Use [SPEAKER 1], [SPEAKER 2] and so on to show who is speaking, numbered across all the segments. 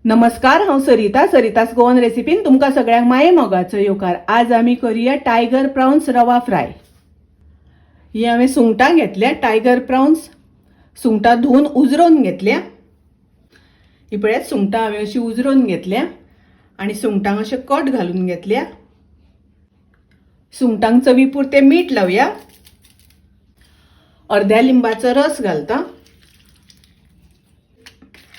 [SPEAKER 1] नमस्कार, हांव सरितास गोवन रेसिपीन तुमकां सगळ्यांक माये मोगाचो येवकार। आज आमी करूया टायगर प्राउन्स रवा फ्राय। ही हांवें सुंगटां घेतल्या, टायगर प्राउन्स सुंगटां धुवन उजरोवन घेतल्या। ही पळयात सुंगटां हांवें अशी उजरोवन घेतल्या आनी सुंगटांक अशे कट घालून घेतल्या। सुंगटांक चवी पुरते मीठ लावया। अर्ध्या लिंबाचो रस घालता।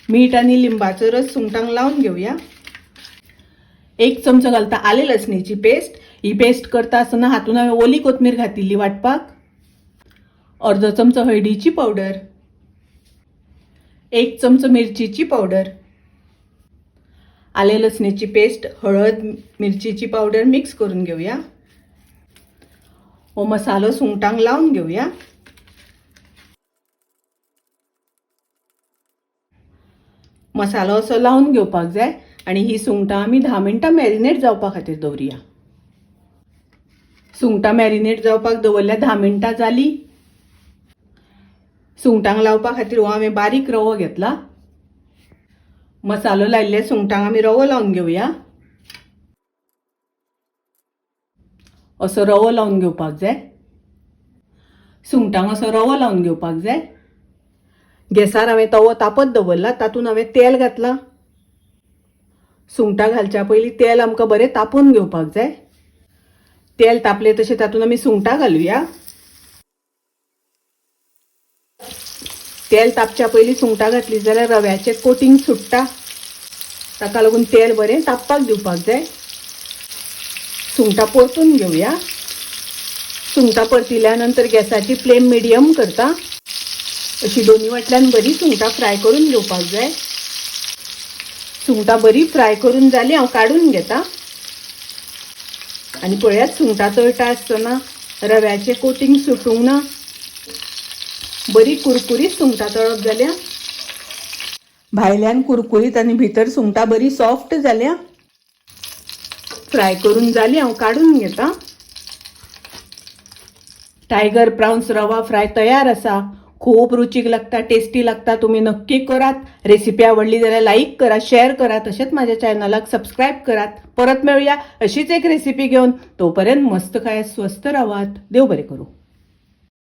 [SPEAKER 1] मीठ आणि लिंबाचो रस सुंगटांक लावून घेऊया। 1 चमचो घालता आले लसणीची पेस्ट। ही पेस्ट करता आसतना हातून हांवें ओली कोथमीर घातिल्ली वाटपाक। अर्धो चमचो हळदीची पावडर, 1 चमचो मिरचीची पावडर, आले लसणीची पेस्ट, हळद, मिरचीची पावडर मिक्स करून घेऊया। हो मसालो सुंगटांक लावून घेऊया। मसालो असो लावून घेवपाक जाय आणि ही सुंगटां आमी 10 मिनटां मॅरिनेट जावपा खातीर दवरुया। सुंगटां मॅरिनेट जावपाक दवरल्या 10 मिनटां जाली। सुंगटांक लावपा खातीर हो हांवें बारीक रवो घेतला। मसालो लायिल्ल्या सुंगटांक आमी रवो लावून घेवया। असो रवो लावून घेवपाक जाय। सुंगटांक असो रवो लावून घेवपाक जाय। गॅसार हांवें तवो तापत दवरला, तातूंत हांवें तेल घातला। सुंगटां घालच्या पयलीं तेल आमकां बरें तापोवन घेवपाक जाय। तेल तापले तशें तातूंत आमी सुंगटां घालुया। तेल तापच्या पयलीं सुंगटां घातली जाल्यार रव्याचें कोटिंग सुट्टा, ताका लागून तेल बरें तापपाक दिवपाक जाय। सुंगटां परतून घेवया। सुंगटां परतिल्या नंतर गॅसाची फ्लेम मिडियम करता। अशी दोन्ही वाटल्यान बरी सुंगटां फ्राय करून घेवपाक जाय। सुंगटां बरी फ्राय करून जाली, हांव काढून घेता। आनी पळयात सुंगटां तळटा आसतना रव्याचें कोटिंग सुटूंक ना। बरी कुरकुरीत सुंगटां तळप जाल्या। भायल्यान कुरकुरीत आनी भितर सुंगटां बरी सॉफ्ट जाल्या। फ्राय करून जाली, हांव काढून घेता। टायगर प्राउन्स रवा फ्राय तयार आसा। खूप रुचीक लागता, टेस्टी लागता। तुम्ही नक्की करात। रेसिपी आवडली जाल्यार लाईक करा, शेअर करा, तसेच माझ्या चॅनलाक सबस्क्राईब करा। परत मिळूया अशीच एक रेसिपी घेऊन। तोपर्यंत मस्त खाया, स्वस्त राहात। देव बरे करू।